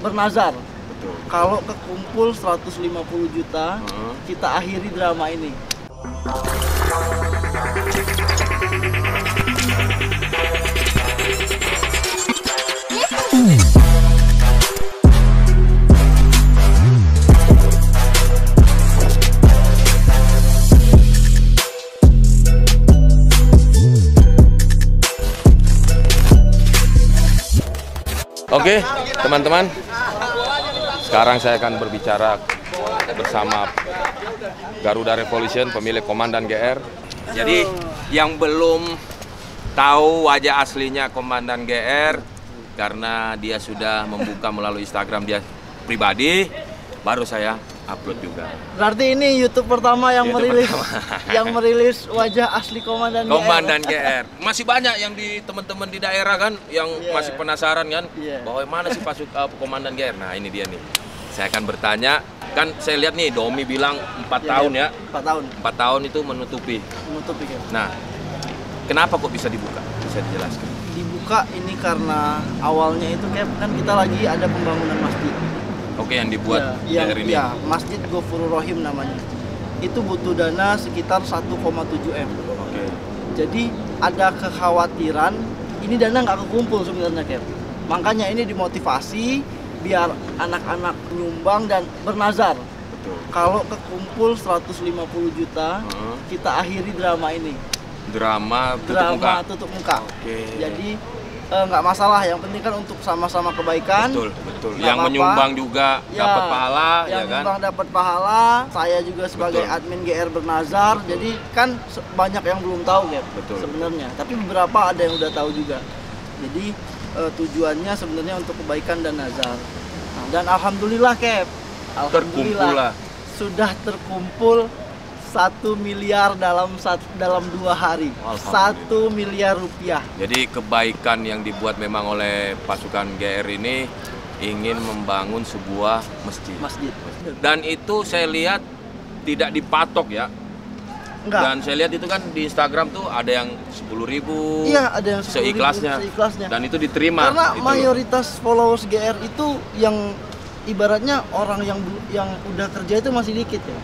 bernazar. Betul. Kalau kekumpul 150 juta, kita akhiri drama ini. Oke, teman-teman. Sekarang saya akan berbicara bersama Garuda Revolution, pemilik Komandan GR. Jadi yang belum tahu wajah aslinya Komandan GR, karena dia sudah membuka melalui Instagram dia pribadi, baru saya upload juga. Berarti ini YouTube pertama yang merilis wajah asli Komandan GR. Masih banyak yang di teman-teman di daerah kan yang masih penasaran kan bahwa mana sih Komandan GR. Nah, ini dia nih. Saya akan bertanya, kan saya lihat nih Domi bilang 4 tahun ya. 4 tahun. 4 tahun itu menutupi. Kan. Nah, kenapa kok bisa dibuka? Bisa dijelaskan? Dibuka ini karena awalnya itu kan kita lagi ada pembangunan masjid. Oke, yang dibuat GR ini. Ya, Masjid Ghafurur Rahim namanya. Itu butuh dana sekitar 1,7 M. Oke. Jadi ada kekhawatiran ini dana nggak kekumpul sebenarnya, Cap. Makanya ini dimotivasi biar anak-anak nyumbang dan bernazar. Betul. Kalau kekumpul 150 juta, kita akhiri drama ini. Drama tutup muka. Oke. Jadi nggak masalah, yang penting kan untuk sama-sama kebaikan. Betul. Yang menyumbang juga dapat pahala, ya kan? Menyumbang dapat pahala. Saya juga sebagai admin GR bernazar. Jadi kan banyak yang belum tahu, Cap, sebenarnya. Tapi beberapa ada yang udah tahu juga. Jadi tujuannya sebenarnya untuk kebaikan dan nazar. Nah, dan alhamdulillah, Cap. Alhamdulillah sudah terkumpul 1 miliar dalam 2 hari. 1 miliar rupiah. Jadi kebaikan yang dibuat memang oleh pasukan GR ini ingin membangun sebuah masjid. Dan itu saya lihat tidak dipatok ya. Enggak. Dan saya lihat itu kan di Instagram tuh ada yang 10.000. Iya, ada yang 10.000 seikhlasnya. Dan itu diterima. Karena mayoritas followers GR itu yang ibaratnya orang yang udah kerja itu masih dikit ya.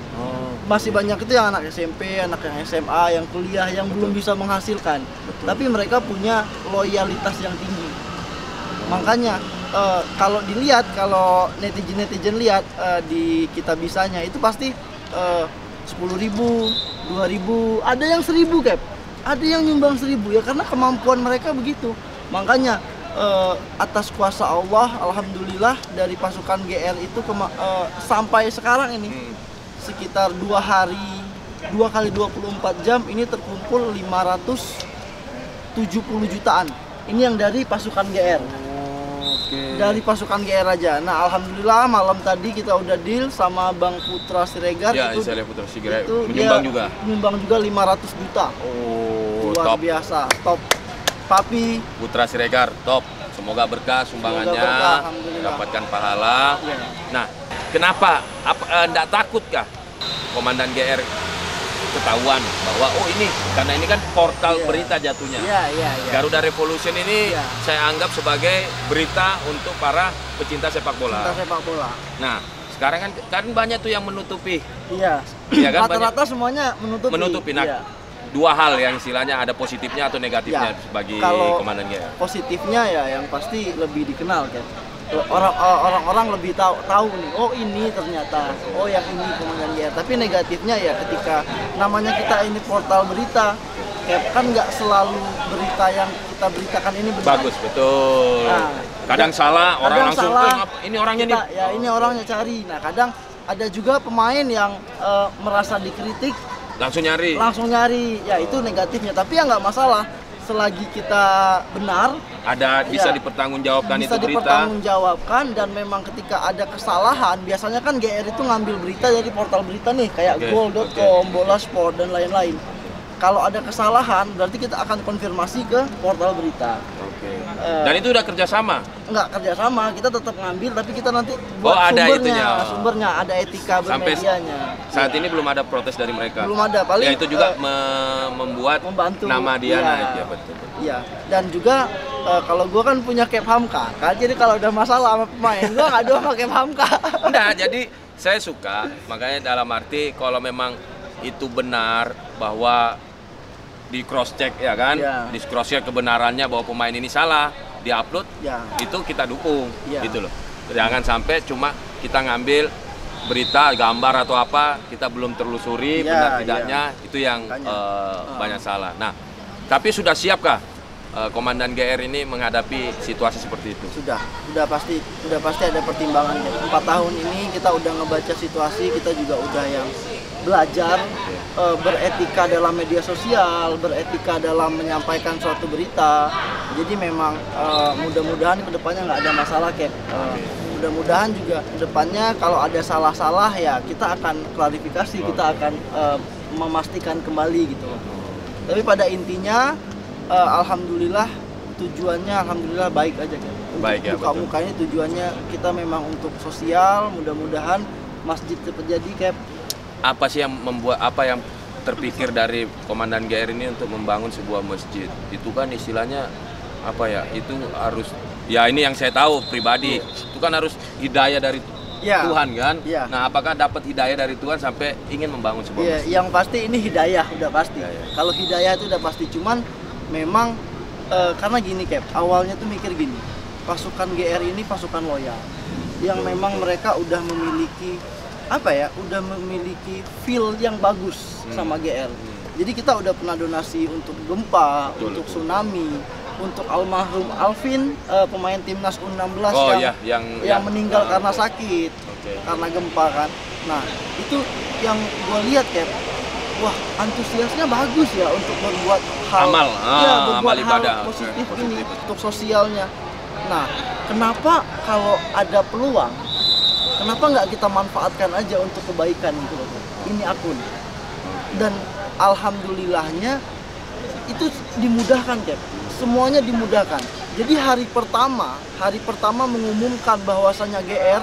Masih banyak itu yang anak SMP, anak yang SMA, yang kuliah, yang belum bisa menghasilkan. Tapi mereka punya loyalitas yang tinggi. Makanya kalau dilihat, kalau netizen lihat di Kitabisanya itu pasti 10.000, 2.000, ada yang 1.000, Cap. Ada yang nyumbang 1.000 ya, karena kemampuan mereka begitu. Makanya atas kuasa Allah, alhamdulillah dari pasukan GR itu sampai sekarang ini sekitar 2 hari, 2 kali 24 jam ini terkumpul 570 jutaan. Ini yang dari pasukan GR. Dari pasukan GR aja. Nah, alhamdulillah malam tadi kita udah deal sama Bang Putra Siregar. Ya, itu Putra Siregar menyumbang juga. Menyumbang juga 500 juta. Luar biasa, top. Papi Putra Siregar, top. Semoga berkah sumbangannya, dapatkan pahala. Nah, kenapa? Enggak takut kah Komandan GR ketahuan bahwa ini karena ini kan portal berita jatuhnya. Garuda Revolution ini saya anggap sebagai berita untuk para pecinta sepak bola. Nah, sekarang kan banyak tuh yang menutupi. Iya kan, rata-rata semuanya menutupi. Nah, dua hal yang istilahnya ada positifnya atau negatifnya bagi Komandan GR. Positifnya ya yang pasti lebih dikenal kan. Orang-orang lebih tahu nih, oh ini ternyata, oh yang ini Komandan GR. Tapi negatifnya ya ketika namanya kita ini portal berita, kan nggak selalu berita yang kita beritakan ini benar. Bagus, betul. Nah, kadang salah, orang langsung ini orangnya nih. Ya ini orangnya cari. Nah, kadang ada juga pemain yang merasa dikritik langsung nyari. Ya itu negatifnya, tapi ya nggak masalah. Selagi kita benar, bisa dipertanggungjawabkan, bisa dipertanggungjawabkan. Dan memang ketika ada kesalahan, biasanya kan GR itu ngambil berita dari portal berita nih, kayak goal.com, Bola Sport dan lain-lain. Kalau ada kesalahan, berarti kita akan konfirmasi ke portal berita. Dan itu udah kerjasama? Enggak kerjasama, kita tetap ngambil, tapi kita nanti buat sumbernya, ada etika bermedianya. Saat ini belum ada protes dari mereka? Belum ada, paling ya itu juga membantu nama dia naik, ya betul. Iya, dan juga kalau gue kan punya Cap Hamka kan, jadi kalau udah masalah sama pemain gue ngadu sama Cap Hamka. Enggak, jadi saya suka, makanya dalam arti kalau memang itu benar bahwa di cross check ya kan, di cross check kebenarannya bahwa pemain ini salah, diupload, itu kita dukung, gitu loh. Jangan sampai cuma kita ngambil berita, gambar atau apa, kita belum telusuri benar tidaknya, itu yang banyak salah. Nah, tapi sudah siapkah Komandan GR ini menghadapi situasi seperti itu? Sudah pasti ada pertimbangannya. 4 tahun ini kita udah ngebaca situasi, kita juga udah yang belajar beretika dalam media sosial, beretika dalam menyampaikan suatu berita. Jadi memang mudah-mudahan kedepannya nggak ada masalah kayak. Mudah-mudahan juga kedepannya kalau ada salah-salah ya kita akan klarifikasi, kita akan memastikan kembali gitu. Tapi pada intinya alhamdulillah tujuannya alhamdulillah baik aja kan. Baik ya. Muka-mukanya tujuannya kita memang untuk sosial, mudah-mudahan masjid terjadi kayak. Apa sih yang membuat, apa yang terpikir dari Komandan GR ini untuk membangun sebuah masjid? Itu kan istilahnya apa ya? Itu harus, ya ini yang saya tahu pribadi, itu kan harus hidayah dari Tuhan kan? Nah, apakah dapat hidayah dari Tuhan sampai ingin membangun sebuah masjid? Yang pasti ini hidayah, udah pasti. Kalau hidayah itu udah pasti, cuman memang karena gini Cap, awalnya tuh mikir gini, pasukan GR ini pasukan loyal, yang memang mereka udah memiliki udah memiliki feel yang bagus sama GR. Jadi kita udah pernah donasi untuk gempa, untuk tsunami, untuk almarhum Alvin, pemain timnas U16 yang meninggal karena sakit, karena gempa kan. Nah itu yang gue lihat Cap, wah antusiasnya bagus ya untuk berbuat hal amal ibadah positif ini untuk sosialnya. Nah kenapa kalau ada peluang, kenapa nggak kita manfaatkan aja untuk kebaikan gitu loh. Ini akun. Dan alhamdulillahnya itu dimudahkan Cap. Semuanya dimudahkan. Jadi hari pertama mengumumkan bahwasanya GR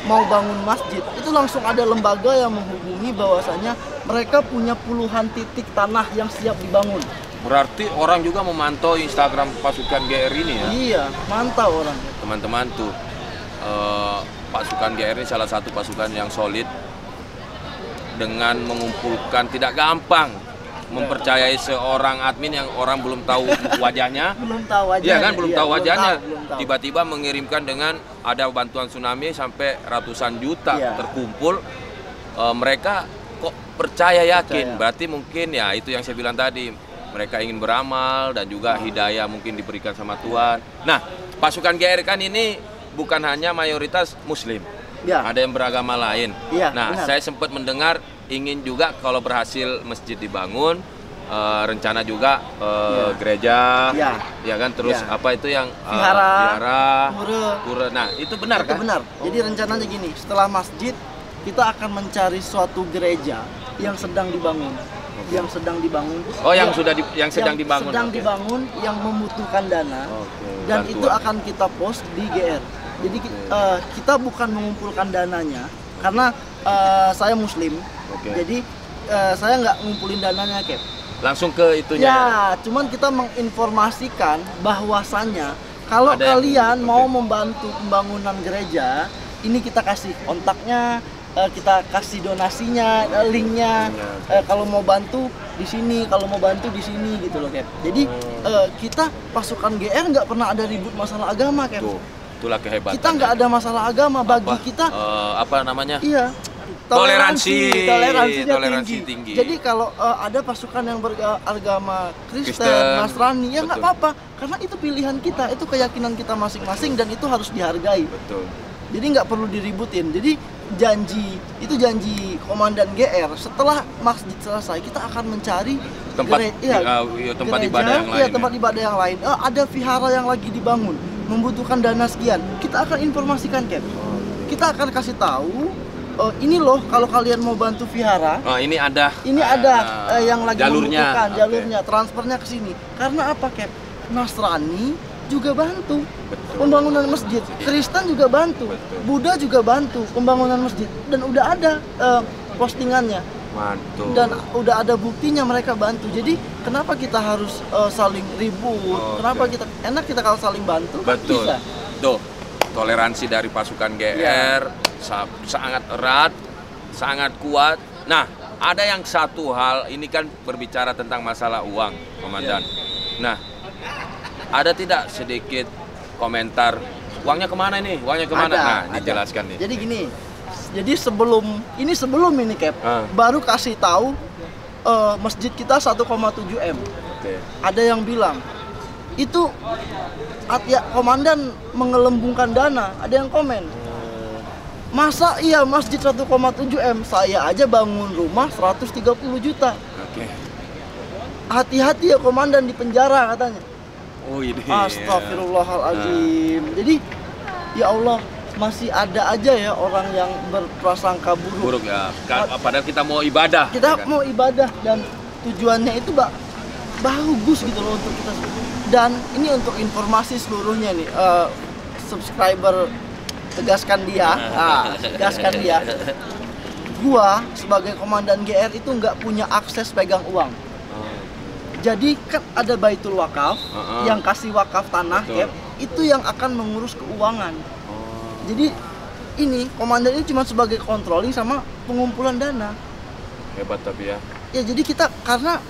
mau bangun masjid, itu langsung ada lembaga yang menghubungi bahwasanya mereka punya puluhan titik tanah yang siap dibangun. Berarti orang juga memantau Instagram pasukan GR ini ya? Iya, mantau orang. Teman-teman tuh, pasukan GR ini salah satu pasukan yang solid dengan mengumpulkan, tidak gampang mempercayai seorang admin yang orang belum tahu wajahnya. Belum tahu wajahnya. Iya kan, belum tahu wajahnya. Belum tahu. Tiba-tiba mengirimkan dengan ada bantuan tsunami sampai ratusan juta terkumpul. Mereka kok percaya, yakin. Berarti mungkin ya itu yang saya bilang tadi. Mereka ingin beramal dan juga hidayah mungkin diberikan sama Tuhan. Nah, pasukan GR kan ini bukan hanya mayoritas Muslim. Ada yang beragama lain. Nah, benar. Saya sempat mendengar ingin juga kalau berhasil masjid dibangun, rencana juga gereja, ya kan, terus apa itu yang vihara, pura. Nah, itu benar kan? Benar. Jadi rencananya gini, setelah masjid kita akan mencari suatu gereja yang sedang dibangun. Yang sedang dibangun. Oh, yang sedang dibangun. Sedang dibangun yang membutuhkan dana. Dan itu akan kita post di GR. Jadi kita bukan mengumpulkan dananya karena saya Muslim. Jadi saya nggak ngumpulin dananya Cap. Langsung ke itunya. Ya, cuman kita menginformasikan bahwasannya kalau kalian mau membantu pembangunan gereja, ini kita kasih kontaknya, kita kasih donasinya, linknya. Kalau mau bantu di sini, kalau mau bantu di sini gitu loh Cap. Jadi kita pasukan GR nggak pernah ada ribut masalah agama Cap. Itulah kehebatan. Kita nggak ada masalah agama bagi kita. Apa namanya? Iya. Toleransi tinggi. Jadi kalau ada pasukan yang beragama Kristen, Nasrani, ya nggak apa-apa, karena itu pilihan kita, itu keyakinan kita masing-masing dan itu harus dihargai. Betul. Jadi nggak perlu diributin. Jadi janji Komandan GR setelah masjid selesai kita akan mencari tempat ibadah yang lain. Tempat ibadah yang lain. Ada vihara yang lagi dibangun, membutuhkan dana sekian. Kita akan informasikan Cap. Kita akan kasih tahu. Ini loh kalau kalian mau bantu vihara. Ini ada yang lagi membutuhkan jalurnya, transfernya ke sini. Karena apa Cap? Nasrani juga bantu pembangunan masjid, Kristen juga bantu, Buddha juga bantu pembangunan masjid, dan udah ada postingannya. Mantul. Dan udah ada buktinya mereka bantu. Jadi kenapa kita harus saling ribut? Kenapa kita kalau saling bantu? Betul. Bisa. Tuh, toleransi dari pasukan GR sangat erat, sangat kuat. Nah, ada yang satu hal, ini kan berbicara tentang masalah uang, Komandan. Nah, ada tidak sedikit komentar, uangnya kemana nih? Uangnya kemana? Nah, dijelaskan nih. Jadi gini, sebelum ini Cap, baru kasih tahu masjid kita 1,7 M. Ada yang bilang itu komandan mengelembungkan dana. Ada yang komen, masa iya masjid 1,7 M, saya aja bangun rumah 130 juta. Hati-hati ya komandan, di penjara katanya. Oh ini. Astagfirullahaladzim. Jadi ya Allah, masih ada aja ya orang yang berprasangka buruk ya. Padahal kita mau ibadah. Mau ibadah dan tujuannya itu bagus gitu loh untuk kita. Dan ini untuk informasi seluruhnya nih, subscriber, tegaskan dia. Gua sebagai komandan GR itu nggak punya akses pegang uang. Jadi kan ada Baitul Wakaf yang kasih wakaf tanah, Cap, itu yang akan mengurus keuangan. Jadi ini komandan ini cuma sebagai controlling sama pengumpulan dana. Hebat tapi ya. Ya jadi kita karena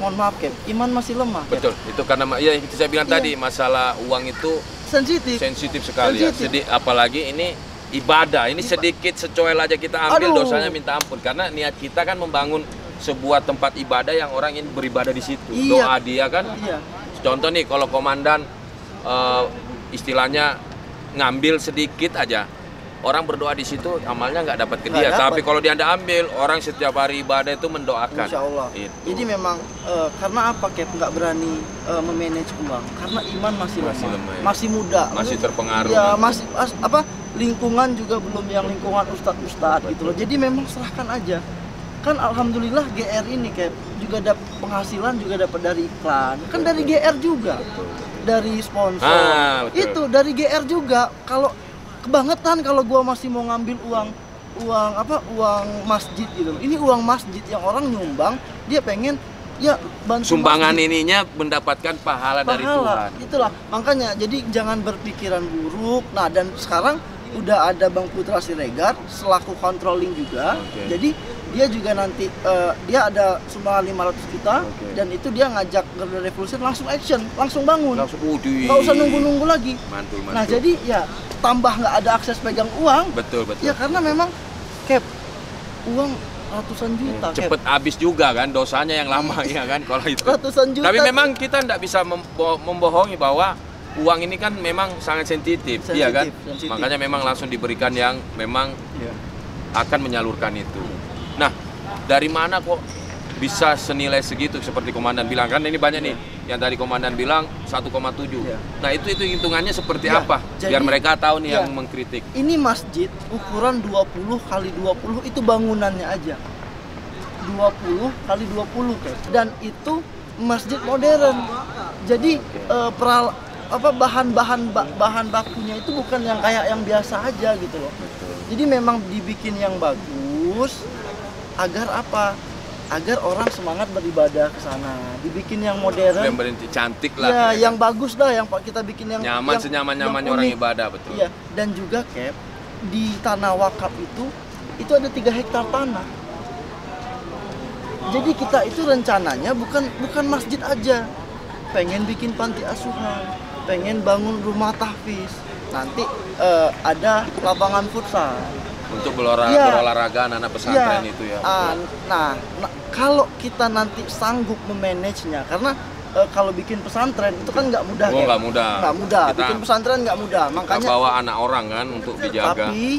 mohon maaf Cap, iman masih lemah. Betul. Cap. Itu karena ya yang saya bilang tadi, masalah uang itu sensitif sekali ya. Apalagi ini ibadah. Ini sedikit secoel aja kita ambil, dosanya minta ampun. Karena niat kita kan membangun sebuah tempat ibadah yang orang ingin beribadah di situ. Doa dia kan. Contoh nih kalau komandan istilahnya ngambil sedikit aja, orang berdoa di situ amalnya nggak dapat ke dia. Tapi kalau dia Anda ambil, orang setiap hari ibadah itu mendoakan. Insya Allah. Jadi memang karena apa Cap nggak berani memanage uang? Karena iman masih lemah, masih muda, masih terpengaruh. Ya masih lingkungan juga belum yang lingkungan ustadz gitu loh. Jadi memang serahkan aja. Kan alhamdulillah GR ini Cap juga dapat penghasilan, juga dapat dari iklan. Kan dari GR juga. Dari sponsor, itu dari GR juga. Kalau kebangetan kalau gua masih mau ngambil uang masjid gitu. Ini uang masjid yang orang nyumbang, dia pengen ya bantu sumbangan masjid. Ininya mendapatkan pahala dari Tuhan. Itulah makanya jadi jangan berpikiran buruk. Nah dan sekarang udah ada Bang Putra Siregar selaku controlling juga. Jadi dia juga nanti dia ada sumbangan 500 juta dan itu dia ngajak Garuda Revolution langsung action, langsung bangun, nggak usah nunggu lagi. Mantul. Nah jadi ya tambah nggak ada akses pegang uang. Betul. Ya karena memang Cap uang ratusan juta. Cepet habis juga kan, dosanya yang lama ya kan kalau itu. Ratusan juta. Tapi memang kita nggak bisa membohongi bahwa uang ini kan memang sangat sensitif, ya kan. Makanya memang langsung diberikan yang memang akan menyalurkan itu. Nah, dari mana kok bisa senilai segitu seperti komandan bilang? Kan ini banyak nih yang tadi komandan bilang 1,7. Nah, itu hitungannya seperti apa? Biar mereka tahu nih yang mengkritik. Ini masjid ukuran 20 kali 20 itu bangunannya aja. 20 kali 20 Cap. Dan itu masjid modern. Jadi bahan bakunya itu bukan yang kayak yang biasa aja gitu loh. Jadi memang dibikin yang bagus agar apa? Agar orang semangat beribadah ke sana. Dibikin yang modern, yang cantik lah. Ya, yang bagus lah, yang kita bikin yang nyaman, senyaman-nyamannya orang ibadah, betul. Iya, dan juga Cap di tanah wakaf itu ada 3 hektar tanah. Jadi kita itu rencananya bukan masjid aja. Pengen bikin panti asuhan, pengen bangun rumah tahfiz. Nanti ada lapangan futsal. Untuk berolahraga anak pesantren itu ya. Nah, kalau kita nanti sanggup memanagenya, karena kalau bikin pesantren itu kan nggak mudah. Nggak mudah. Bikin pesantren nggak mudah. Makanya bawa anak orang kan untuk dijaga. Tapi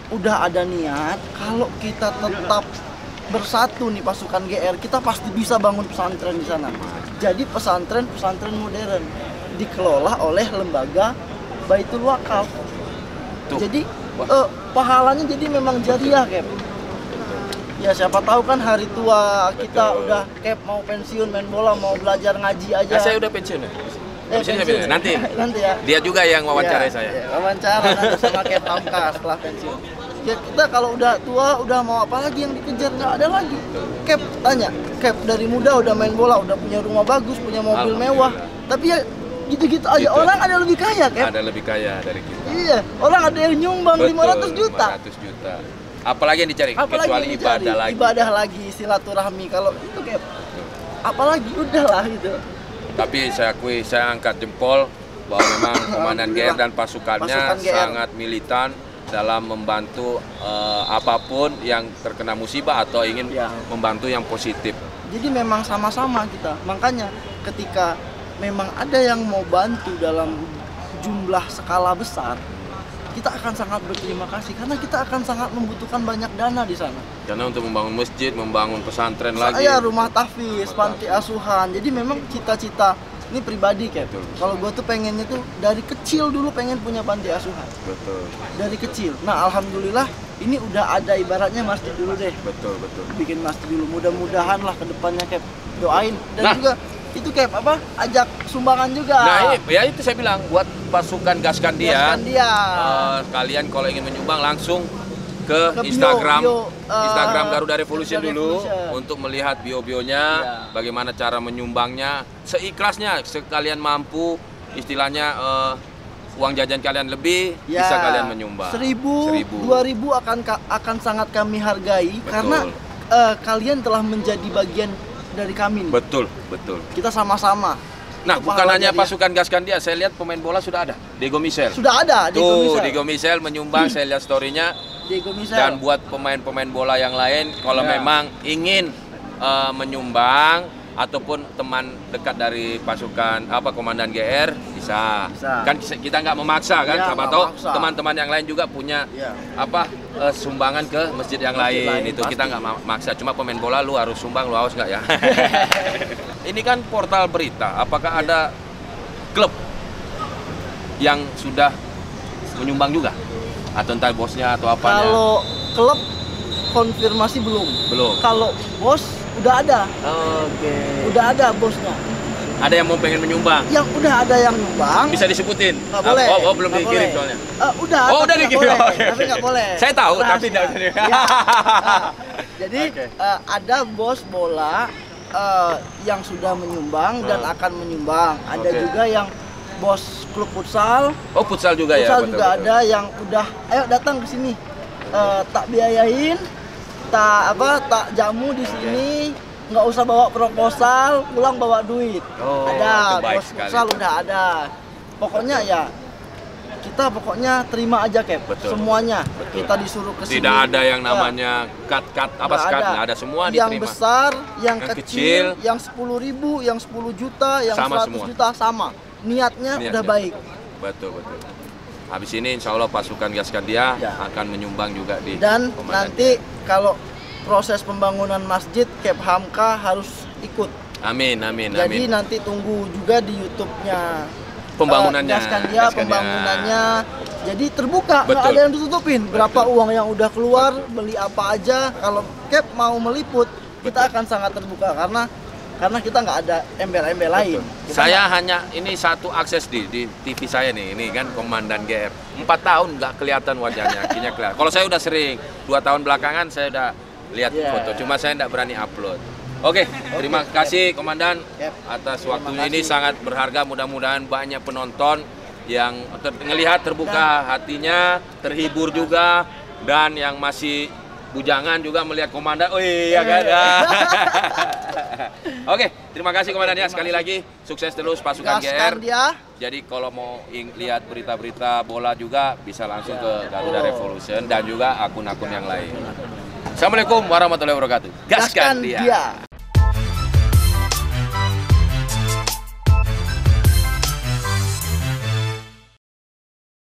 udah ada niat, kalau kita tetap bersatu nih pasukan GR, kita pasti bisa bangun pesantren di sana. Jadi pesantren modern dikelola oleh lembaga Baitul Wakaf. Jadi pahalanya jadi memang jariah Cap. Ya siapa tahu kan hari tua kita udah Cap mau pensiun main bola, mau belajar ngaji aja. Saya udah pensiun ya. Pensiun. Nanti ya. Dia juga yang wawancarai saya. Wawancara nanti sama Cap Pamkas setelah pensiun. Ya kita kalau udah tua, udah mau apa lagi yang dikejar, nggak ada lagi. Cap tanya, Cap dari muda udah main bola, udah punya rumah bagus, punya mobil mewah, tapi ya gitu-gitu aja. Gitu. Orang ada lebih kaya, Cap. Ada lebih kaya dari kita. Iya, orang ada yang nyumbang 500 juta. 500 juta. Apalagi yang dicari? Apalagi Kecuali yang dicari? ibadah lagi. Ibadah lagi, silaturahmi. Kalau itu Cap, apalagi udahlah gitu. Tapi saya akui, saya angkat jempol bahwa memang Komandan GR dan pasukan GR sangat militan dalam membantu apapun yang terkena musibah atau ingin membantu yang positif. Jadi memang sama-sama kita. Makanya ketika memang ada yang mau bantu dalam jumlah skala besar, kita akan sangat berterima kasih karena kita akan sangat membutuhkan banyak dana di sana. Karena untuk membangun masjid, membangun pesantren lagi. Saya rumah tahfiz, panti asuhan. Jadi memang cita-cita ini pribadi kayak. Kalau gue tuh pengennya tuh dari kecil dulu pengen punya panti asuhan. Betul. Dari kecil. Nah alhamdulillah ini udah ada ibaratnya masjid dulu deh. Betul. Bikin masjid dulu. Mudah-mudahan lah kedepannya kayak doain dan Nah. juga itu kayak apa? Ajak sumbangan juga. Nah, ya itu saya bilang buat pasukan gaskan dia. Gaskan dia. Kalian kalau ingin menyumbang langsung ke Ke bio, Instagram Instagram Garuda Revolution Garuda dulu Revolution. untuk melihat bio-bionya, bagaimana cara menyumbangnya, seikhlasnya, sekalian mampu, istilahnya uang jajan kalian lebih bisa kalian menyumbang. 1.000, 2.000 akan sangat kami hargai. Betul. Karena kalian telah menjadi bagian dari kami nih. Betul. Kita sama-sama. Nah, Itu bukan hanya pahalanya dia. pasukan gaskan dia, saya lihat pemain bola sudah ada. Diego Michel. Sudah ada Diego Michel menyumbang, saya lihat story-nya. Diego Michel. Dan buat pemain-pemain bola yang lain, kalau memang ingin menyumbang ataupun teman dekat dari pasukan Komandan GR bisa. Kan kita nggak memaksa kan, siapa tahu teman-teman yang lain juga punya sumbangan ke masjid yang lain. Itu pasti. Kita nggak maksa, cuma pemain bola lu harus sumbang, lu haus nggak ya? Ini kan portal berita, apakah ada klub yang sudah menyumbang juga? Atau entah bosnya atau apanya? Kalau klub konfirmasi belum. Kalau bos udah ada. Oke. Udah ada bosnya. Ada yang mau pengen menyumbang? Yang udah ada yang nyumbang. Bisa disebutin? Nggak boleh. Oh, belum Nggak dikirim boleh. soalnya. Udah. Udah dikirim. Tapi nggak boleh. Saya tahu, rahasia. tapi nggak boleh. Ya. Jadi ada bos bola yang sudah menyumbang dan akan menyumbang. Ada juga yang bos klub futsal. Oh, futsal juga ya? Futsal juga ada yang udah, ayo datang ke sini. Tak biayain, tak jamu di sini, nggak usah bawa proposal, pulang bawa duit. Ada bos futsal udah ada. Pokoknya ya kita terima aja semuanya. Kita disuruh ke sini. Tidak ada yang namanya cut nggak ada, semua diterima. Yang besar, yang kecil, yang 10.000, yang 10 juta, yang sama 100 semua. juta sama. Niatnya udah baik. Betul. Habis ini insya Allah pasukan gaskan dia akan menyumbang juga di dan Komandan. nanti kalau proses pembangunan masjid Cap Hamka harus ikut. Amin. Jadi nanti tunggu juga di YouTube-nya Pembangunannya. Gaskan dia, pembangunannya. Jadi terbuka, nggak Betul. ada yang ditutupin. Berapa uang yang udah keluar, beli apa aja. Kalau Cap mau meliput, kita akan sangat terbuka karena kita nggak ada embel-embel lain. Saya hanya ini satu akses di TV saya nih, ini kan Komandan GR. 4 tahun nggak kelihatan wajahnya, akhirnya kelihatan. Kalau saya udah sering, 2 tahun belakangan saya udah lihat foto, cuma saya nggak berani upload. Oke, terima kasih Komandan atas waktunya ini sangat berharga. Mudah-mudahan banyak penonton yang ngelihat terbuka hatinya, terhibur juga, dan yang masih bujangan juga melihat Komandan. Oh iya kan? Oke, terima kasih Komandan ya. Sekali lagi sukses terus pasukan GR. Jadi kalau mau lihat berita-berita bola juga bisa langsung ke Garuda Revolution dan juga akun-akun yang lain. Assalamualaikum warahmatullahi wabarakatuh. Gaskan dia.